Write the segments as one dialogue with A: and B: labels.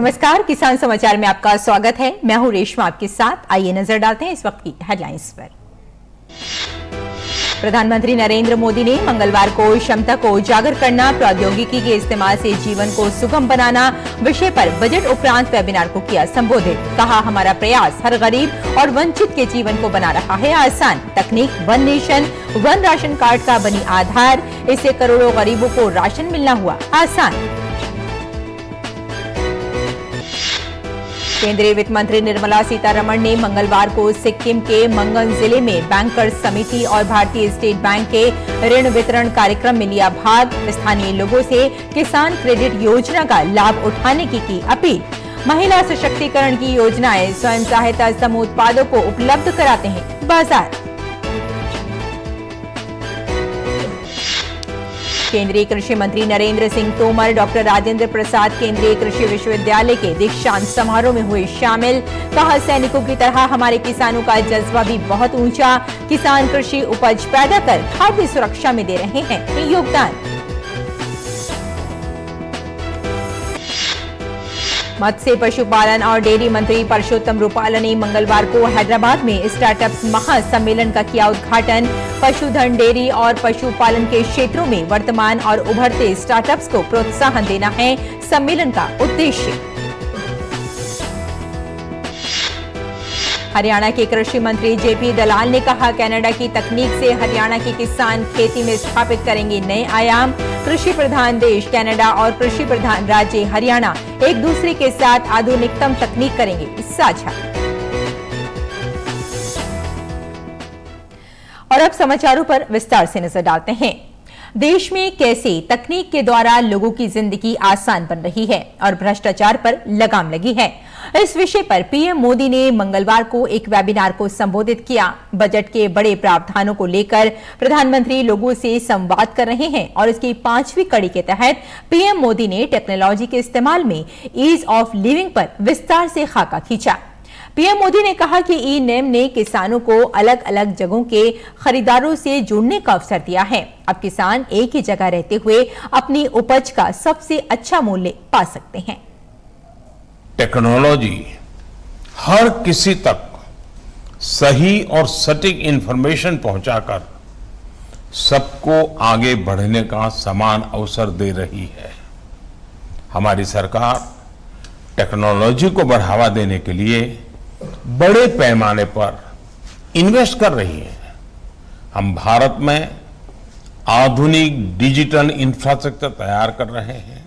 A: नमस्कार, किसान समाचार में आपका स्वागत है। मैं हूं रेशमा आपके साथ। आइए नजर डालते हैं इस वक्त की हेडलाइंस पर। प्रधानमंत्री नरेंद्र मोदी ने मंगलवार को क्षमता को उजागर करना, प्रौद्योगिकी के इस्तेमाल से जीवन को सुगम बनाना विषय पर बजट उपरांत वेबिनार को किया संबोधित। कहा, हमारा प्रयास हर गरीब और वंचित के जीवन को बना रहा है आसान। तकनीक one nation one ration card का बनी आधार, इससे करोड़ों गरीबों को राशन मिलना हुआ आसान। केंद्रीय वित्त मंत्री निर्मला सीतारमण ने मंगलवार को सिक्किम के मंगन जिले में बैंकर्स समिति और भारतीय स्टेट बैंक के ऋण वितरण कार्यक्रम में लिया भाग। स्थानीय लोगों से किसान क्रेडिट योजना का लाभ उठाने की अपील। महिला सशक्तिकरण की योजनाएं स्वयं सहायता समूह उत्पादों को उपलब्ध कराते हैं बाजार। केंद्रीय कृषि मंत्री नरेंद्र सिंह तोमर डॉक्टर राजेंद्र प्रसाद केंद्रीय कृषि विश्वविद्यालय के दीक्षांत समारोह में हुए शामिल। कहा, सैनिकों की तरह हमारे किसानों का जज्बा भी बहुत ऊंचा। किसान कृषि उपज पैदा कर खाद्य सुरक्षा में दे रहे हैं योगदान। मत्स्य पशुपालन और डेयरी मंत्री परषोत्तम रूपाला ने मंगलवार को हैदराबाद में स्टार्टअप्स महासम्मेलन का किया उद्घाटन। पशुधन, डेयरी और पशुपालन के क्षेत्रों में वर्तमान और उभरते स्टार्टअप्स को प्रोत्साहन देना है सम्मेलन का उद्देश्य। हरियाणा के कृषि मंत्री जेपी दलाल ने कहा, कनाडा की तकनीक से हरियाणा के किसान खेती में स्थापित करेंगे नए आयाम। कृषि प्रधान देश कनाडा और कृषि प्रधान राज्य हरियाणा एक दूसरे के साथ आधुनिकतम तकनीक करेंगे साझा। और अब समाचारों पर विस्तार से नजर डालते हैं। देश में कैसे तकनीक के द्वारा लोगों की जिंदगी आसान बन रही है और भ्रष्टाचार पर लगाम लगी है, इस विषय पर पीएम मोदी ने मंगलवार को एक वेबिनार को संबोधित किया। बजट के बड़े प्रावधानों को लेकर प्रधानमंत्री लोगों से संवाद कर रहे हैं और इसकी 5वीं कड़ी के तहत पीएम मोदी ने टेक्नोलॉजी के इस्तेमाल में ईज ऑफ लिविंग पर विस्तार से खाका खींचा। पीएम मोदी ने कहा कि ई नेम ने किसानों को अलग अलग जगहों के खरीदारों से जुड़ने का अवसर दिया है। अब किसान एक ही जगह रहते हुए अपनी उपज का सबसे अच्छा मूल्य पा सकते हैं।
B: टेक्नोलॉजी हर किसी तक सही और सटीक इंफॉर्मेशन पहुंचाकर सबको आगे बढ़ने का समान अवसर दे रही है। हमारी सरकार टेक्नोलॉजी को बढ़ावा देने के लिए बड़े पैमाने पर इन्वेस्ट कर रही है। हम भारत में आधुनिक डिजिटल इंफ्रास्ट्रक्चर तैयार कर रहे हैं,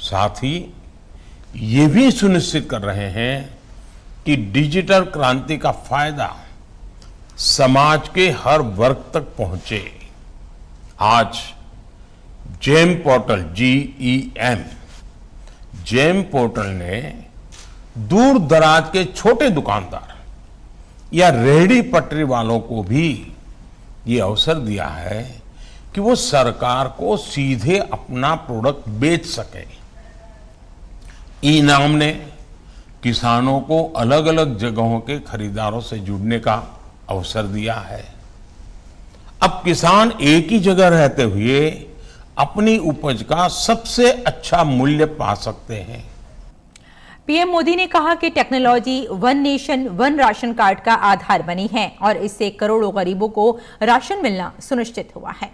B: साथ ही ये भी सुनिश्चित कर रहे हैं कि डिजिटल क्रांति का फायदा समाज के हर वर्ग तक पहुंचे। आज जेम पोर्टल जेम पोर्टल ने दूर दराज के छोटे दुकानदार या रेहड़ी पटरी वालों को भी ये अवसर दिया है कि वो सरकार को सीधे अपना प्रोडक्ट बेच सके। ई नाम ने किसानों को अलग अलग जगहों के खरीदारों से जुड़ने का अवसर दिया है। अब किसान एक ही जगह रहते हुए अपनी उपज का सबसे अच्छा मूल्य पा सकते हैं।
A: पीएम मोदी ने कहा कि technology one nation one ration card का आधार बनी है और इससे करोड़ों गरीबों को राशन मिलना सुनिश्चित हुआ है।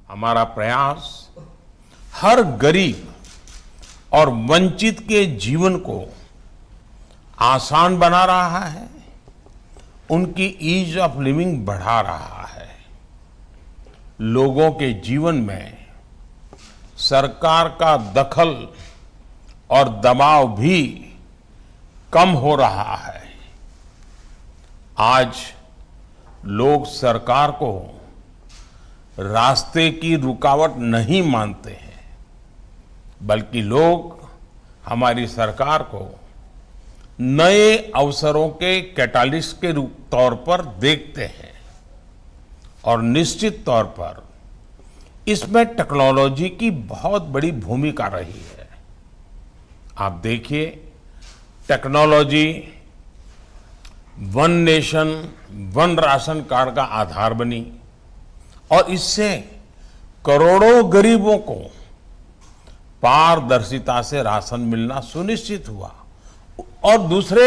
B: हमारा प्रयास हर गरीब और वंचित के जीवन को आसान बना रहा है, उनकी ईज ऑफ लिविंग बढ़ा रहा है। लोगों के जीवन में सरकार का दखल और दबाव भी कम हो रहा है। आज लोग सरकार को रास्ते की रुकावट नहीं मानते हैं, बल्कि लोग हमारी सरकार को नए अवसरों के कैटालिस्ट के तौर पर देखते हैं और निश्चित तौर पर इसमें टेक्नोलॉजी की बहुत बड़ी भूमिका रही है। आप देखिए, technology one nation one ration card का आधार बनी और इससे करोड़ों गरीबों को पारदर्शिता से राशन मिलना सुनिश्चित हुआ। और दूसरे,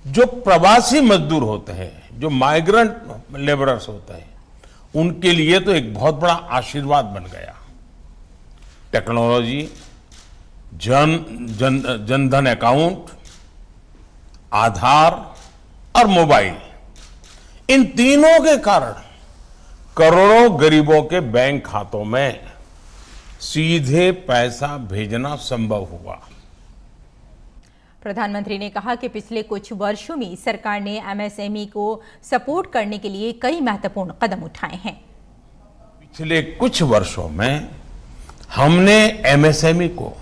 B: जो प्रवासी मजदूर होते हैं, जो माइग्रेंट लेबरर्स होते हैं, उनके लिए तो एक बहुत बड़ा आशीर्वाद बन गया। टेक्नोलॉजी, जनधन अकाउंट, आधार और मोबाइल, इन तीनों के कारण करोड़ों गरीबों के बैंक खातों में सीधे पैसा भेजना संभव हुआ।
A: प्रधानमंत्री ने कहा कि पिछले कुछ वर्षों में सरकार ने एमएसएमई को सपोर्ट करने के लिए कई महत्वपूर्ण कदम उठाए हैं।
B: पिछले कुछ वर्षों में हमने एमएसएमई को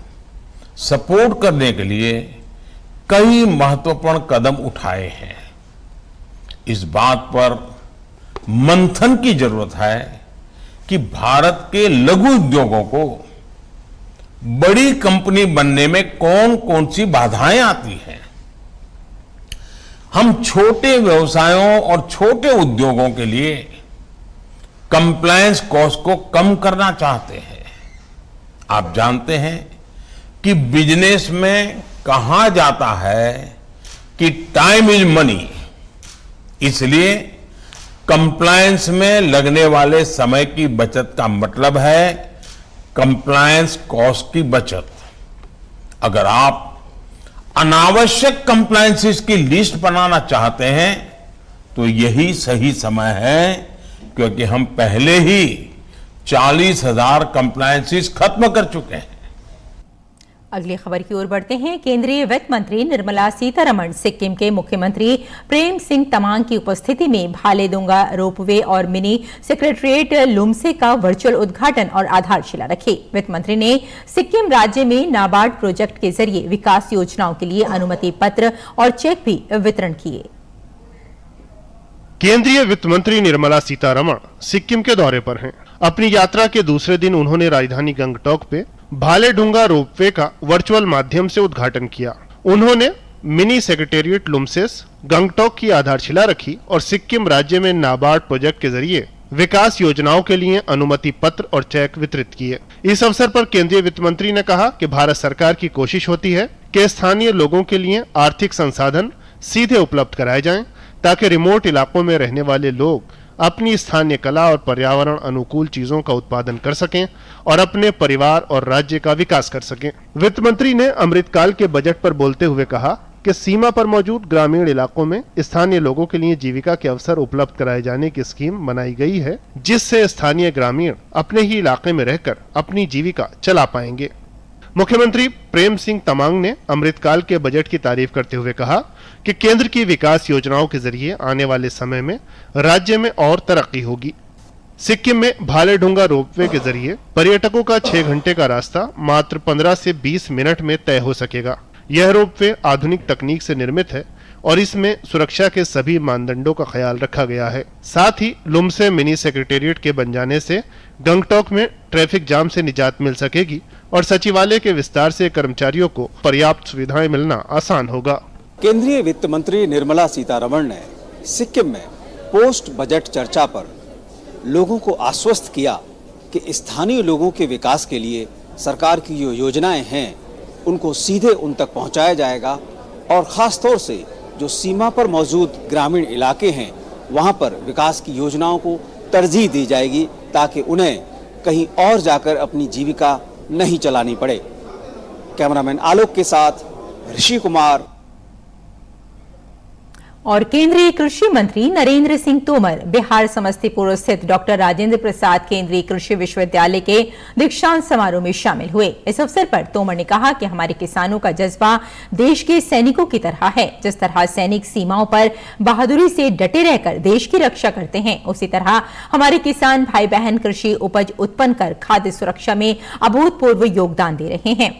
B: सपोर्ट करने के लिए कई महत्वपूर्ण कदम उठाए हैं। इस बात पर मंथन की जरूरत है कि भारत के लघु उद्योगों को बड़ी कंपनी बनने में कौन कौन सी बाधाएं आती हैं। हम छोटे व्यवसायों और छोटे उद्योगों के लिए कंप्लायंस कॉस्ट को कम करना चाहते हैं। आप जानते हैं कि बिजनेस में कहा जाता है कि टाइम इज मनी, इसलिए कंप्लायंस में लगने वाले समय की बचत का मतलब है कंप्लायंस कॉस्ट की बचत। अगर आप अनावश्यक कंप्लायंसेस की लिस्ट बनाना चाहते हैं तो यही सही समय है, क्योंकि हम पहले ही 40,000 कंप्लायंसेस खत्म कर चुके हैं।
A: अगली खबर की ओर बढ़ते हैं। केंद्रीय वित्त मंत्री निर्मला सीतारमण सिक्किम के मुख्यमंत्री प्रेम सिंह तमांग की उपस्थिति में भालेदुंगा रोपवे और मिनी सेक्रेटरिएट लुम्से का वर्चुअल उद्घाटन और आधारशिला रखी। वित्त मंत्री ने सिक्किम राज्य में नाबार्ड प्रोजेक्ट के जरिए विकास योजनाओं के लिए अनुमति पत्र और चेक भी वितरण किए।
C: केंद्रीय वित्त मंत्री निर्मला सीतारमण सिक्किम के दौरे पर हैं। अपनी यात्रा के दूसरे दिन उन्होंने राजधानी गंगटोक पे भालेडुंगा रोपवे का वर्चुअल माध्यम से उद्घाटन किया। उन्होंने मिनी सेक्रेटेरिएट लुम्सेस गंगटोक की आधारशिला रखी और सिक्किम राज्य में नाबार्ड प्रोजेक्ट के जरिए विकास योजनाओं के लिए अनुमति पत्र और चेक वितरित किए। इस अवसर पर केंद्रीय वित्त मंत्री ने कहा कि भारत सरकार की कोशिश होती है कि स्थानीय लोगों के लिए आर्थिक संसाधन सीधे उपलब्ध कराए जाएं, ताकि रिमोट इलाकों में रहने वाले लोग अपनी स्थानीय कला और पर्यावरण अनुकूल चीजों का उत्पादन कर सकें और अपने परिवार और राज्य का विकास कर सकें। वित्त मंत्री ने अमृतकाल के बजट पर बोलते हुए कहा कि सीमा पर मौजूद ग्रामीण इलाकों में स्थानीय लोगों के लिए जीविका के अवसर उपलब्ध कराए जाने की स्कीम बनाई गई है, जिससे स्थानीय ग्रामीण अपने ही इलाके में रहकर अपनी जीविका चला पाएंगे। मुख्यमंत्री प्रेम सिंह तमांग ने अमृतकाल के बजट की तारीफ करते हुए कहा कि केंद्र की विकास योजनाओं के जरिए आने वाले समय में राज्य में और तरक्की होगी। सिक्किम में भालेडुंगा रोपवे के जरिए पर्यटकों का 6 घंटे का रास्ता मात्र 15 से 20 मिनट में तय हो सकेगा। यह रोपवे आधुनिक तकनीक से निर्मित है और इसमें सुरक्षा के सभी मानदंडों का ख्याल रखा गया है। साथ ही लुम्से मिनी सेक्रेटेरिएट के बन जाने से गंगटोक में ट्रैफिक जाम से निजात मिल सकेगी और सचिवालय के विस्तार से कर्मचारियों को पर्याप्त सुविधाएं मिलना आसान होगा।
D: केंद्रीय वित्त मंत्री निर्मला सीतारमण ने सिक्किम में पोस्ट बजट चर्चा पर लोगों को आश्वस्त किया कि स्थानीय लोगों के विकास के लिए सरकार की जो योजनाएं हैं उनको सीधे उन तक पहुंचाया जाएगा और ख़ास तौर से जो सीमा पर मौजूद ग्रामीण इलाके हैं वहां पर विकास की योजनाओं को तरजीह दी जाएगी, ताकि उन्हें कहीं और जाकर अपनी जीविका नहीं चलानी पड़े। कैमरामैन आलोक के साथ ऋषि कुमार।
A: और केंद्रीय कृषि मंत्री नरेंद्र सिंह तोमर बिहार समस्तीपुर स्थित डॉक्टर राजेंद्र प्रसाद केंद्रीय कृषि विश्वविद्यालय के दीक्षांत समारोह में शामिल हुए। इस अवसर पर तोमर ने कहा कि हमारे किसानों का जज्बा देश के सैनिकों की तरह है। जिस तरह सैनिक सीमाओं पर बहादुरी से डटे रहकर देश की रक्षा करते हैं, उसी तरह हमारे किसान भाई बहन कृषि उपज उत्पन्न कर खाद्य सुरक्षा में अभूतपूर्व योगदान दे रहे हैं।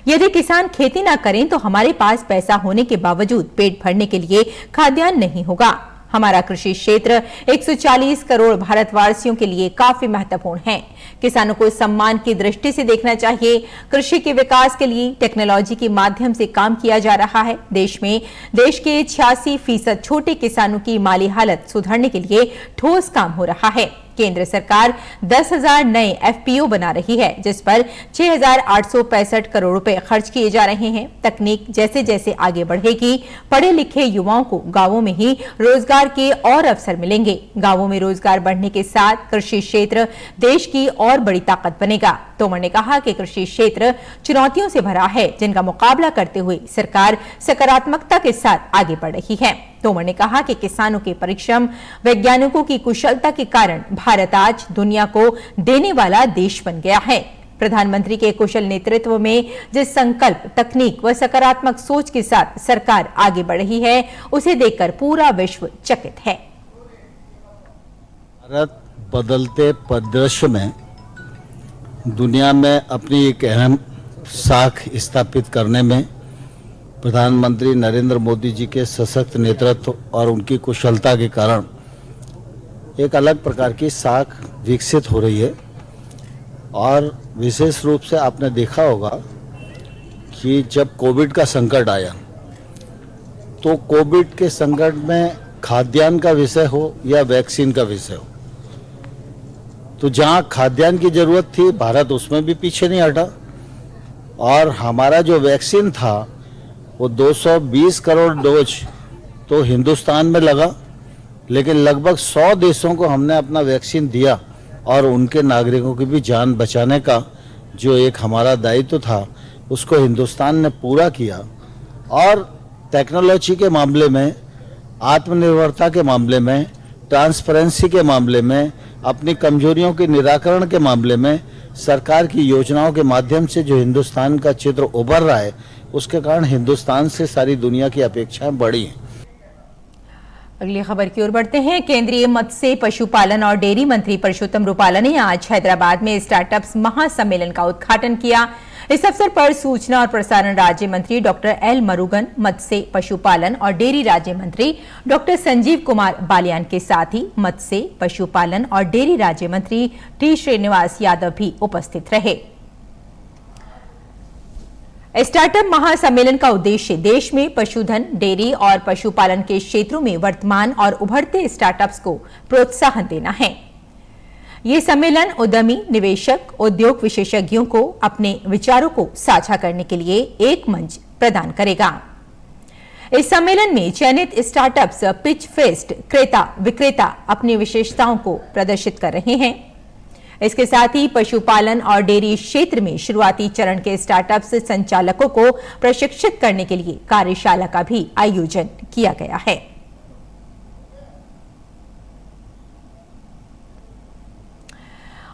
A: यदि किसान खेती ना करें तो हमारे पास पैसा होने के बावजूद पेट भरने के लिए खाद्यान्न नहीं होगा। हमारा कृषि क्षेत्र 140 करोड़ भारतवासियों के लिए काफी महत्वपूर्ण है। किसानों को सम्मान की दृष्टि से देखना चाहिए। कृषि के विकास के लिए टेक्नोलॉजी के माध्यम से काम किया जा रहा है। देश के 86% छोटे किसानों की माली हालत सुधारने के लिए ठोस काम हो रहा है। केंद्र सरकार 10,000 नए एफपीओ बना रही है, जिस पर 6,865 करोड़ रुपए खर्च किए जा रहे हैं। तकनीक जैसे जैसे आगे बढ़ेगी, पढ़े लिखे युवाओं को गांवों में ही रोजगार के और अवसर मिलेंगे। गांवों में रोजगार बढ़ने के साथ कृषि क्षेत्र देश की और बड़ी ताकत बनेगा। तोमर ने कहा कि कृषि क्षेत्र चुनौतियों से भरा है, जिनका मुकाबला करते हुए सरकार सकारात्मकता के साथ आगे बढ़ रही है। तोमर ने कहा कि किसानों के परिश्रम, वैज्ञानिकों की कुशलता के कारण भारत आज दुनिया को देने वाला देश बन गया है। प्रधानमंत्री के कुशल नेतृत्व में जिस संकल्प, तकनीक व सकारात्मक सोच के साथ सरकार आगे बढ़ रही है, उसे देखकर पूरा विश्व चकित है।
E: भारत बदलते परिदृश्य में दुनिया में अपनी एक अहम साख स्थापित करने में प्रधानमंत्री नरेंद्र मोदी जी के सशक्त नेतृत्व और उनकी कुशलता के कारण एक अलग प्रकार की साख विकसित हो रही है। और विशेष रूप से आपने देखा होगा कि जब कोविड का संकट आया तो कोविड के संकट में खाद्यान्न का विषय हो या वैक्सीन का विषय हो, तो जहां खाद्यान्न की जरूरत थी भारत उसमें भी पीछे नहीं हटा। और हमारा जो वैक्सीन था वो 220 करोड़ डोज तो हिंदुस्तान में लगा, लेकिन लगभग 100 देशों को हमने अपना वैक्सीन दिया और उनके नागरिकों की भी जान बचाने का जो एक हमारा दायित्व था उसको हिंदुस्तान ने पूरा किया। और टेक्नोलॉजी के मामले में, आत्मनिर्भरता के मामले में, ट्रांसपेरेंसी के मामले में, अपनी कमजोरियों के निराकरण के मामले में सरकार की योजनाओं के माध्यम से जो हिंदुस्तान का चित्र उभर रहा है, उसके कारण हिंदुस्तान से सारी दुनिया की अपेक्षाएं बढ़ी हैं।
A: अगली खबर की ओर बढ़ते हैं। केंद्रीय मत्स्य, पशुपालन और डेयरी मंत्री परषोत्तम रुपाला ने आज हैदराबाद में स्टार्टअप्स महासम्मेलन का उद्घाटन किया। इस अवसर पर सूचना और प्रसारण राज्य मंत्री डॉक्टर एल मुरुगन, मत्स्य, पशुपालन और डेयरी राज्य मंत्री डॉक्टर संजीव कुमार बालियान के साथ ही मत्स्य, पशुपालन और डेयरी राज्य मंत्री टी श्रीनिवास यादव भी उपस्थित रहे। स्टार्टअप महासम्मेलन का उद्देश्य देश में पशुधन, डेयरी और पशुपालन के क्षेत्रों में वर्तमान और उभरते स्टार्टअप्स को प्रोत्साहन देना है। ये सम्मेलन उद्यमी, निवेशक, उद्योग विशेषज्ञों को अपने विचारों को साझा करने के लिए एक मंच प्रदान करेगा। इस सम्मेलन में चयनित स्टार्टअप्स पिच फेस्ट, क्रेता विक्रेता अपनी विशेषताओं को प्रदर्शित कर रहे हैं। इसके साथ ही पशुपालन और डेयरी क्षेत्र में शुरुआती चरण के स्टार्टअप्स संचालकों को प्रशिक्षित करने के लिए कार्यशाला का भी आयोजन किया गया है।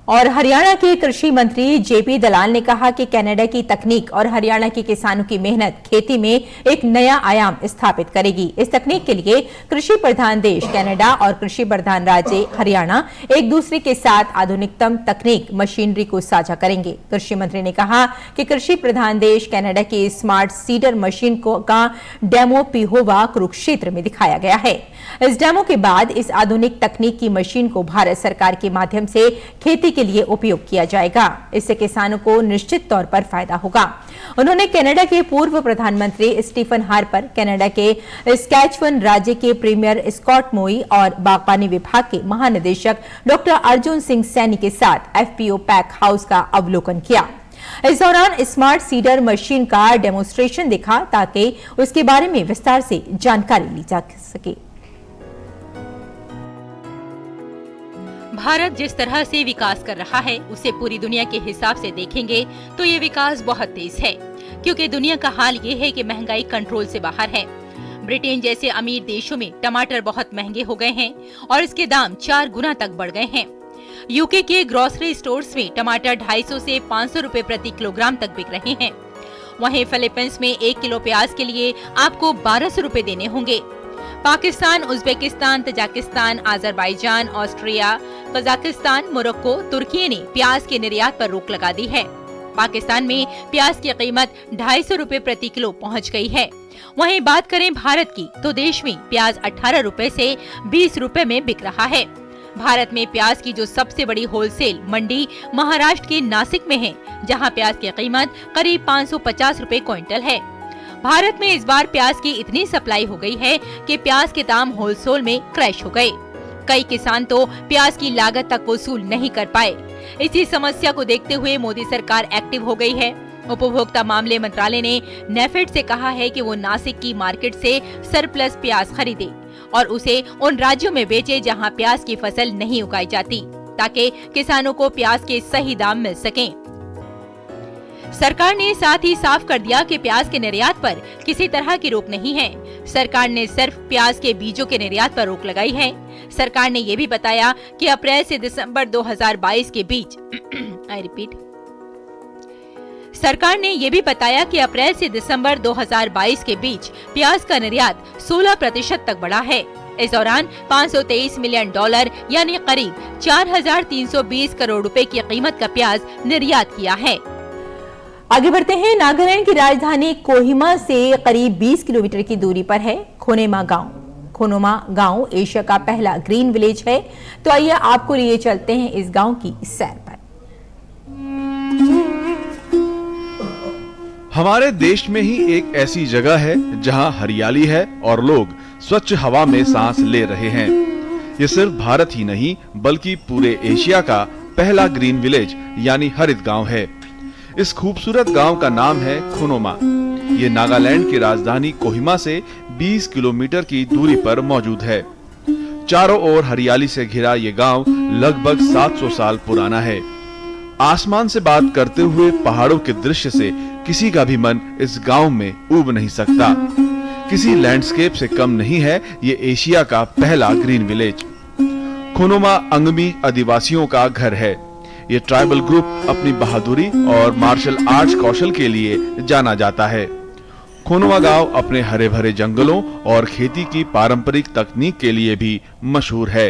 A: और हरियाणा के कृषि मंत्री जेपी दलाल ने कहा कि कनाडा की तकनीक और हरियाणा के किसानों की मेहनत खेती में एक नया आयाम स्थापित करेगी। इस तकनीक के लिए कृषि प्रधान देश कनाडा और कृषि प्रधान राज्य हरियाणा एक दूसरे के साथ आधुनिकतम तकनीक, मशीनरी को साझा करेंगे। कृषि मंत्री ने कहा कि कृषि प्रधान देश कनाडा की स्मार्ट सीडर मशीन का डेमो पिहोवा, कुरुक्षेत्र में दिखाया गया है। इस डेमो के बाद इस आधुनिक तकनीक की मशीन को भारत सरकार के माध्यम से खेती के लिए उपयोग किया जाएगा। इससे किसानों को निश्चित तौर पर फायदा होगा। उन्होंने कनाडा के पूर्व प्रधानमंत्री स्टीफन हार्पर, कनाडा के सस्कैचुअन राज्य के प्रीमियर स्कॉट मोई और बागवानी विभाग के महानिदेशक डॉक्टर अर्जुन सिंह सैनी के साथ एफपीओ पैक हाउस का अवलोकन किया। इस दौरान स्मार्ट सीडर मशीन का डेमोन्स्ट्रेशन देखा ताकि उसके बारे में विस्तार से जानकारी ली जा सके।
F: भारत जिस तरह से विकास कर रहा है उसे पूरी दुनिया के हिसाब से देखेंगे तो ये विकास बहुत तेज है, क्योंकि दुनिया का हाल ये है कि महंगाई कंट्रोल से बाहर है। ब्रिटेन जैसे अमीर देशों में टमाटर बहुत महंगे हो गए हैं और इसके दाम 4 गुना तक बढ़ गए हैं। यूके के ग्रोसरी स्टोर्स में टमाटर 250 से 500 रुपए प्रति किलोग्राम तक बिक रहे हैं। वहीं फिलीपींस में 1 किलो प्याज के लिए आपको 1200 रुपए देने होंगे। Pakistan, Uzbekistan, Tajikistan, Azerbaijan, Austria, Kazakhstan, Morocco, तुर्की ने प्याज के निर्यात पर रोक लगा दी है। पाकिस्तान में प्याज की कीमत 250 रुपए प्रति किलो पहुंच गई है। वहीं बात करें भारत की तो देश में प्याज 18 रुपए से 20 रुपए में बिक रहा है। भारत में प्याज की जो सबसे बड़ी होलसेल मंडी महाराष्ट्र के नासिक में है, जहां प्याज की कीमत करीब 550 रुपए क्विंटल है। भारत में इस बार प्याज की इतनी सप्लाई हो गई है कि प्याज के दाम होलसेल में क्रैश हो गए। कई किसान तो प्याज की लागत तक वसूल नहीं कर पाए। इसी समस्या को देखते हुए मोदी सरकार एक्टिव हो गई है। उपभोक्ता मामले मंत्रालय ने नेफेड से कहा है कि वो नासिक की मार्केट से सरप्लस प्याज खरीदे और उसे उन राज्यों में बेचे जहां प्याज की फसल नहीं उगाई जाती, ताकि किसानों को प्याज के सही दाम मिल सकें। सरकार ने साथ ही साफ कर दिया कि प्याज के निर्यात पर किसी तरह की रोक नहीं है। सरकार ने सिर्फ प्याज के बीजों के निर्यात पर रोक लगाई है। सरकार ने ये भी बताया कि अप्रैल से दिसंबर 2022 के बीच सरकार ने ये भी बताया कि अप्रैल से दिसंबर 2022 के बीच प्याज का निर्यात 16% तक बढ़ा है। इस दौरान $523 मिलियन यानी करीब 4,320 करोड़ रुपए की कीमत का प्याज निर्यात किया है।
A: आगे बढ़ते हैं। नागालैंड की राजधानी कोहिमा से करीब 20 किलोमीटर की दूरी पर है खोनेमा गांव। खोनोमा गांव एशिया का पहला ग्रीन विलेज है। तो आइए आपको लिए चलते हैं इस गांव की सैर पर।
G: हमारे देश में ही एक ऐसी जगह है जहां हरियाली है और लोग स्वच्छ हवा में सांस ले रहे हैं। ये सिर्फ भारत ही नहीं बल्कि पूरे एशिया का पहला ग्रीन विलेज यानी हरित गांव है। इस खूबसूरत गांव का नाम है खोनोमा। ये नागालैंड की राजधानी कोहिमा से 20 किलोमीटर की दूरी पर मौजूद है। चारों ओर हरियाली से घिरा ये गांव लगभग 700 साल पुराना है। आसमान से बात करते हुए पहाड़ों के दृश्य से किसी का भी मन इस गांव में ऊब नहीं सकता। किसी लैंडस्केप से कम नहीं है ये एशिया का पहला ग्रीन विलेज। खोनोमा अंगमी आदिवासियों का घर है। ये ट्राइबल ग्रुप अपनी बहादुरी और मार्शल आर्ट्स कौशल के लिए जाना जाता है। खोनोमा गांव अपने हरे भरे जंगलों और खेती की पारंपरिक तकनीक के लिए भी मशहूर है।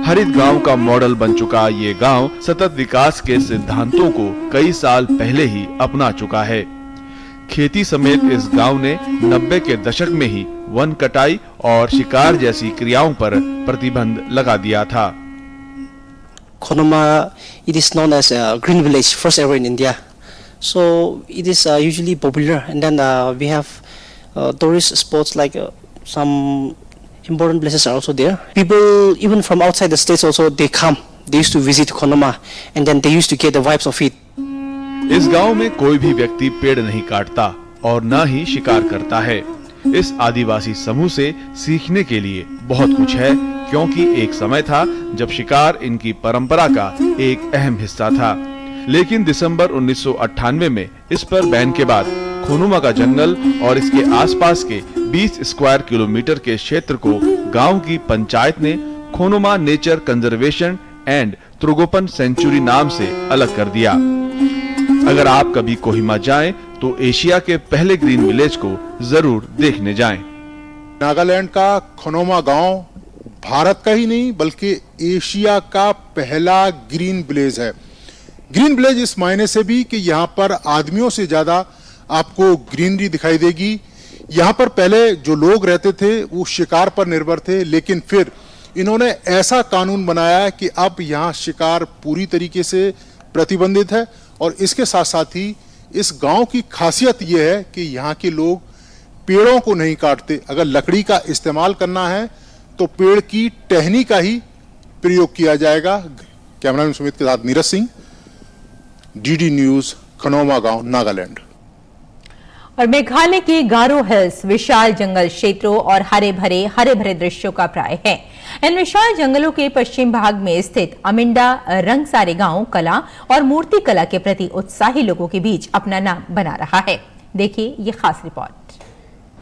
G: हरित गांव का मॉडल बन चुका ये गांव सतत विकास के सिद्धांतों को कई साल पहले ही अपना चुका है। खेती समेत इस गांव ने 90 के दशक में ही वन कटाई और शिकार जैसी क्रियाओं पर प्रतिबंध लगा दिया था।
H: Konoma, it is known as a green village, first ever in India. So it is usually popular, and then we have tourist spots like some important places are also there. People even from outside the states also they come. They used to visit Konoma, and then they used to get the vibes of it.
G: इस गांव में कोई भी व्यक्ति पेड़ नहीं काटता और न ही शिकार करता है। इस आदिवासी समूह से सीखने के लिए बहुत कुछ है, क्योंकि एक समय था जब शिकार इनकी परंपरा का एक अहम हिस्सा था। लेकिन दिसंबर 1998 में इस पर बैन के बाद खोनोमा का जंगल और इसके आसपास के 20 स्क्वायर किलोमीटर के क्षेत्र को गांव की पंचायत ने Khonoma nature conservation and tragopan sanctuary नाम से अलग कर दिया। अगर आप कभी कोहिमा जाएं तो एशिया के पहले ग्रीन विलेज को जरूर देखने जाएं।
I: नागालैंड का खोनोमा गांव भारत का ही नहीं बल्कि एशिया का पहला ग्रीन विलेज है। ग्रीन विलेज इस मायने से भी कि यहाँ पर आदमियों से ज्यादा आपको ग्रीनरी दिखाई देगी। यहाँ पर पहले जो लोग रहते थे वो शिकार पर निर्भर थे, लेकिन फिर इन्होंने ऐसा कानून बनाया कि अब यहाँ शिकार पूरी तरीके से प्रतिबंधित है। और इसके साथ साथ ही इस गांव की खासियत यह है कि यहाँ के लोग पेड़ों को नहीं काटते। अगर लकड़ी का इस्तेमाल करना है तो पेड़ की टहनी का ही प्रयोग किया जाएगा। कैमरामैन सुमित के साथ नीरज सिंह, डीडी न्यूज, खोनोमा गांव, नागालैंड।
A: और मेघालय के गारो हिल्स विशाल जंगल क्षेत्रों और हरे भरे दृश्यों का प्राय है। इन विशाल जंगलों के पश्चिम भाग में स्थित अमिंडा रंगसारे गांव कला और मूर्ति कला के प्रति उत्साही लोगों के बीच अपना नाम बना रहा है। देखिए ये खास रिपोर्ट।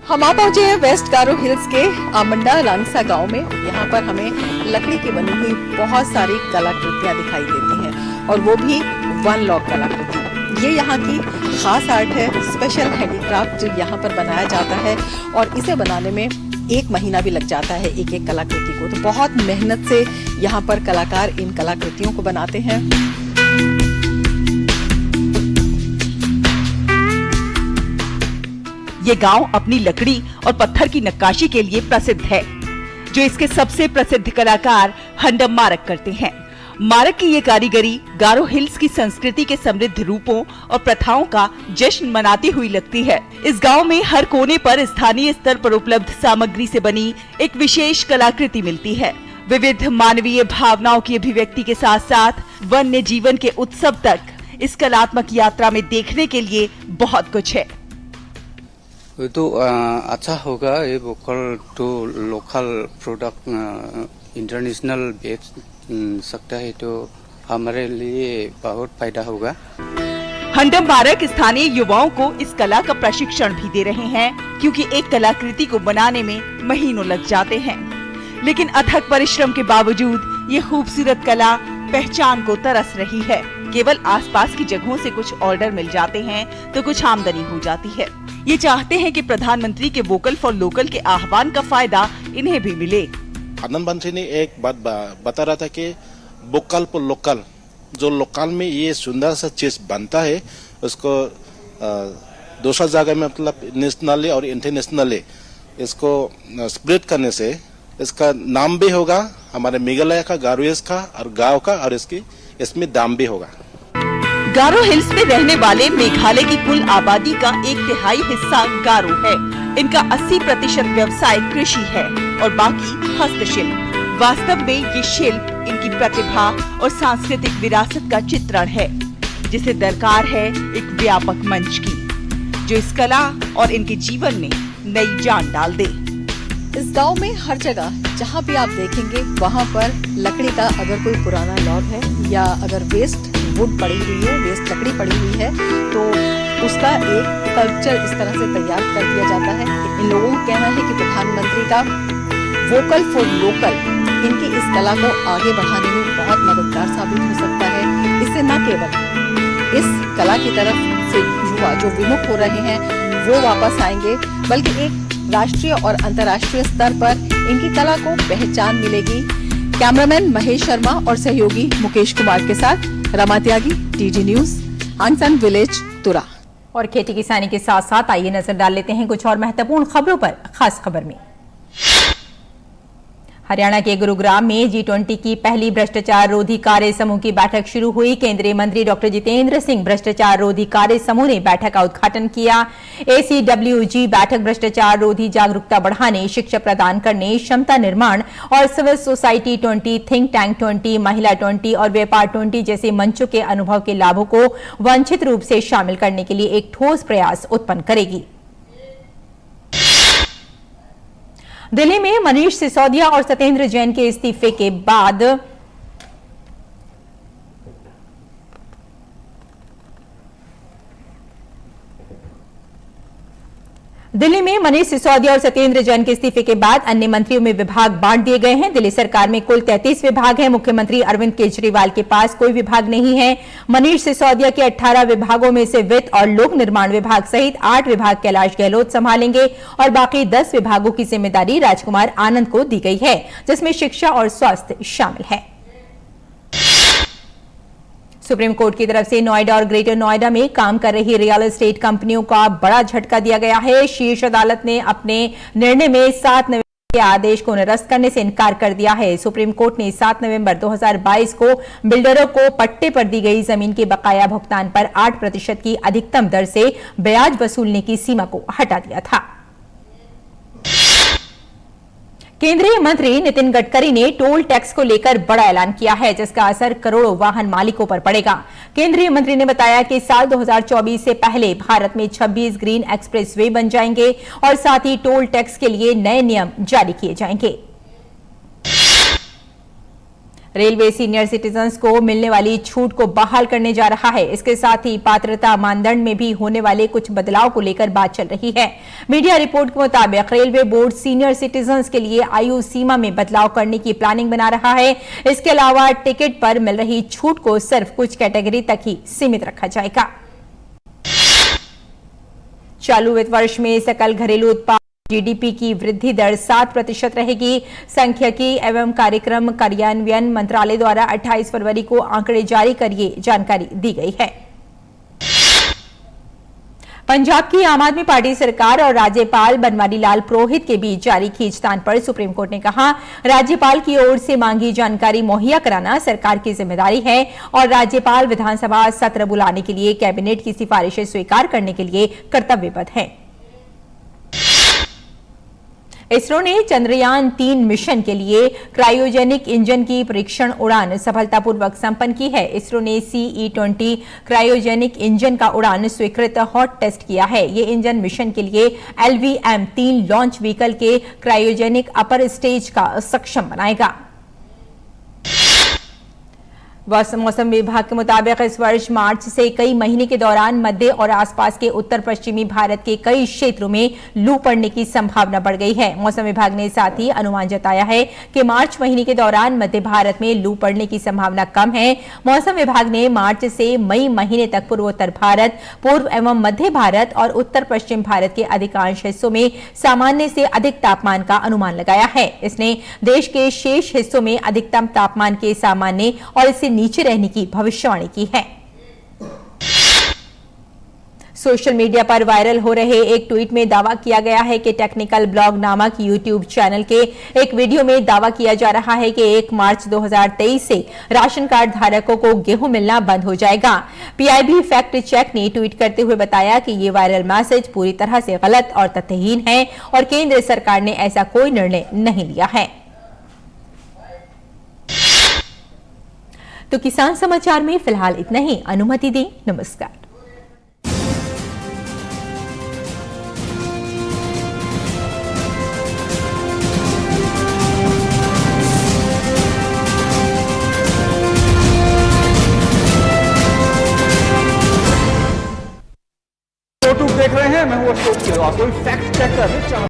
J: हम आ पहुंचे हैं वेस्ट गारो हिल्स के अमिंडा रंगसा गांव में। यहाँ पर हमें लकड़ी की बनी हुई बहुत सारी कलाकृतियां दिखाई देती हैं, और वो भी वन लॉक कलाकृति। ये यहाँ की खास आर्ट है, स्पेशल हैंडीक्राफ्ट जो यहाँ पर बनाया जाता है, और इसे बनाने में 1 महीना भी लग जाता है एक एक कलाकृति को। तो बहुत मेहनत से यहाँ पर कलाकार इन कलाकृतियों को बनाते हैं।
K: ये गांव अपनी लकड़ी और पत्थर की नक्काशी के लिए प्रसिद्ध है, जो इसके सबसे प्रसिद्ध कलाकार हंडम मारक करते हैं। मारक की ये कारीगरी गारो हिल्स की संस्कृति के समृद्ध रूपों और प्रथाओं का जश्न मनाती हुई लगती है। इस गांव में हर कोने पर स्थानीय स्तर पर उपलब्ध सामग्री से बनी एक विशेष कलाकृति मिलती है। विविध मानवीय भावनाओं की अभिव्यक्ति के साथ साथ वन्य जीवन के उत्सव तक इस कलात्मक यात्रा में देखने के लिए बहुत कुछ है।
L: तो अच्छा होगा ये वोकल तो लोकल प्रोडक्ट इंटरनेशनल बेच सकता है तो हमारे लिए बहुत फायदा होगा।
K: हंडम मारक स्थानीय युवाओं को इस कला का प्रशिक्षण भी दे रहे हैं, क्योंकि एक कलाकृति को बनाने में महीनों लग जाते हैं। लेकिन अथक परिश्रम के बावजूद ये खूबसूरत कला पहचान को तरस रही है। केवल आसपास की जगहों से कुछ ऑर्डर मिल जाते हैं तो कुछ आमदनी हो जाती है। ये चाहते हैं कि प्रधानमंत्री के वोकल फॉर लोकल के आह्वान का फायदा इन्हें भी मिले।
M: प्रधानमंत्री ने एक बात बता रहा था कि वोकल फॉर लोकल, जो लोकल में ये सुंदर सा चीज बनता है उसको दूसरा जगह में मतलब नेशनली और इंटरनेशनली इसको स्प्रेड करने से इसका नाम भी होगा हमारे मेघालय का, गारो हिल्स का और गांव का, और इसमें दाम भी होगा।
K: गारो हिल्स में रहने वाले मेघालय की कुल आबादी का 1/3 हिस्सा गारो है। इनका 80% व्यवसाय कृषि है और बाकी हस्तशिल्प। वास्तव में ये शिल्प इनकी प्रतिभा और सांस्कृतिक विरासत का चित्रण है, जिसे दरकार है एक व्यापक मंच की, जो इस कला और इनके जीवन में नई जान डाल दे।
J: इस गांव में हर जगह जहां भी आप देखेंगे वहां पर लकड़ी का अगर कोई पुराना लॉग है या अगर वेस्ट वुड पड़ी हुई है, वेस्ट लकड़ी पड़ी हुई है, तो उसका एक स्कल्पचर इस तरह से तैयार कर दिया जाता है। इन लोगों का कहना है कि प्रधानमंत्री का वोकल फॉर लोकल इनकी इस कला को आगे बढ़ाने में बहुत मददगार साबित हो सकता है। इससे न केवल इस कला की तरफ से युवा जो विमुख हो रहे हैं वो वापस आएंगे, बल्कि एक राष्ट्रीय और अंतर्राष्ट्रीय स्तर पर इनकी कला को पहचान मिलेगी। कैमरामैन महेश शर्मा और सहयोगी मुकेश कुमार के साथ रमा त्यागी, टीजी न्यूज, आंगसन विलेज, तुरा।
A: और खेती किसानी के साथ साथ आइए नजर डाल लेते हैं कुछ और महत्वपूर्ण खबरों पर। खास खबर में हरियाणा के गुरुग्राम में G20 की पहली भ्रष्टाचार रोधी कार्य समूह की बैठक शुरू हुई। केंद्रीय मंत्री डॉक्टर जितेंद्र सिंह भ्रष्टाचार रोधी कार्य समूह ने बैठक का उद्घाटन किया। ACWG बैठक भ्रष्टाचार रोधी जागरूकता बढ़ाने, शिक्षा प्रदान करने, क्षमता निर्माण और सिविल सोसाइटी 20, थिंक टैंक 20, महिला 20 और व्यापार 20 जैसे मंचों के अनुभव के लाभों को वांछित रूप से शामिल करने के लिए एक ठोस प्रयास उत्पन्न करेगी। दिल्ली में मनीष सिसोदिया और सत्येंद्र जैन के इस्तीफे के बाद अन्य मंत्रियों में विभाग बांट दिए गए हैं। दिल्ली सरकार में कुल 33 विभाग हैं। मुख्यमंत्री अरविंद केजरीवाल के पास कोई विभाग नहीं है। मनीष सिसोदिया के 18 विभागों में से वित्त और लोक निर्माण विभाग सहित 8 विभाग कैलाश गहलोत संभालेंगे और बाकी 10 विभागों की जिम्मेदारी राजकुमार आनंद को दी गई है, जिसमें शिक्षा और स्वास्थ्य शामिल है। सुप्रीम कोर्ट की तरफ से नोएडा और ग्रेटर नोएडा में काम कर रही रियल एस्टेट कंपनियों का बड़ा झटका दिया गया है। शीर्ष अदालत ने अपने निर्णय में 7 नवंबर के आदेश को निरस्त करने से इनकार कर दिया है। सुप्रीम कोर्ट ने 7 नवंबर 2022 को बिल्डरों को पट्टे पर दी गई जमीन के बकाया भुगतान पर 8% की अधिकतम दर से ब्याज वसूलने की सीमा को हटा दिया था। केंद्रीय मंत्री नितिन गडकरी ने टोल टैक्स को लेकर बड़ा ऐलान किया है, जिसका असर करोड़ों वाहन मालिकों पर पड़ेगा। केंद्रीय मंत्री ने बताया कि साल 2024 से पहले भारत में 26 ग्रीन एक्सप्रेसवे बन जाएंगे और साथ ही टोल टैक्स के लिए नए नियम जारी किए जाएंगे। रेलवे सीनियर सिटीजन्स को मिलने वाली छूट को बहाल करने जा रहा है। इसके साथ ही पात्रता मानदंड में भी होने वाले कुछ बदलाव को लेकर बात चल रही है। मीडिया रिपोर्ट के मुताबिक रेलवे बोर्ड सीनियर सिटीजन्स के लिए आयु सीमा में बदलाव करने की प्लानिंग बना रहा है। इसके अलावा टिकट पर मिल रही छूट को सिर्फ कुछ कैटेगरी तक ही सीमित रखा जाएगा। चालू वित्त वर्ष में सकल घरेलू उत्पाद जीडीपी की वृद्धि दर 7% रहेगी। सांख्यिकी एवं कार्यक्रम कार्यान्वयन मंत्रालय द्वारा 28 फरवरी को आंकड़े जारी कर ये जानकारी दी गई है। पंजाब की आम आदमी पार्टी सरकार और राज्यपाल बनवारी लाल पुरोहित के बीच जारी खींचतान पर सुप्रीम कोर्ट ने कहा, राज्यपाल की ओर से मांगी जानकारी मुहैया कराना सरकार की जिम्मेदारी है और राज्यपाल विधानसभा सत्र बुलाने के लिए कैबिनेट की सिफारिशें स्वीकार करने के लिए कर्तव्यबद्ध है। इसरो ने चंद्रयान 3 मिशन के लिए क्रायोजेनिक इंजन की परीक्षण उड़ान सफलतापूर्वक संपन्न की है। इसरो ने CE-20 क्रायोजेनिक इंजन का उड़ान स्वीकृत हॉट टेस्ट किया है। ये इंजन मिशन के लिए LVM-3 लॉन्च व्हीकल के क्रायोजेनिक अपर स्टेज का सक्षम बनाएगा। मौसम विभाग के मुताबिक इस वर्ष मार्च से कई महीने के दौरान मध्य और आसपास के उत्तर पश्चिमी भारत के कई क्षेत्रों में लू पड़ने की संभावना बढ़ गई है। मौसम विभाग ने साथ ही अनुमान जताया है कि मार्च महीने के दौरान मध्य भारत में लू पड़ने की संभावना कम है। मौसम विभाग ने मार्च से मई महीने तक पूर्वोत्तर भारत, पूर्व एवं मध्य भारत और उत्तर पश्चिम भारत के अधिकांश हिस्सों में सामान्य से अधिक तापमान का अनुमान लगाया है। इसने देश के शेष हिस्सों में अधिकतम तापमान के सामान्य और इससे नीचे रहने की भविष्यवाणी की है। सोशल मीडिया पर वायरल हो रहे एक ट्वीट में दावा किया गया है कि टेक्निकल ब्लॉग नामक यूट्यूब चैनल के एक वीडियो में दावा किया जा रहा है कि 1 मार्च 2023 से राशन कार्ड धारकों को गेहूं मिलना बंद हो जाएगा। PIB फैक्ट चेक ने ट्वीट करते हुए बताया कि ये वायरल मैसेज पूरी तरह से गलत और तथ्यहीन है और केंद्र सरकार ने ऐसा कोई निर्णय नहीं लिया है। तो किसान समाचार में फिलहाल इतना ही। अनुमति दें। नमस्कार।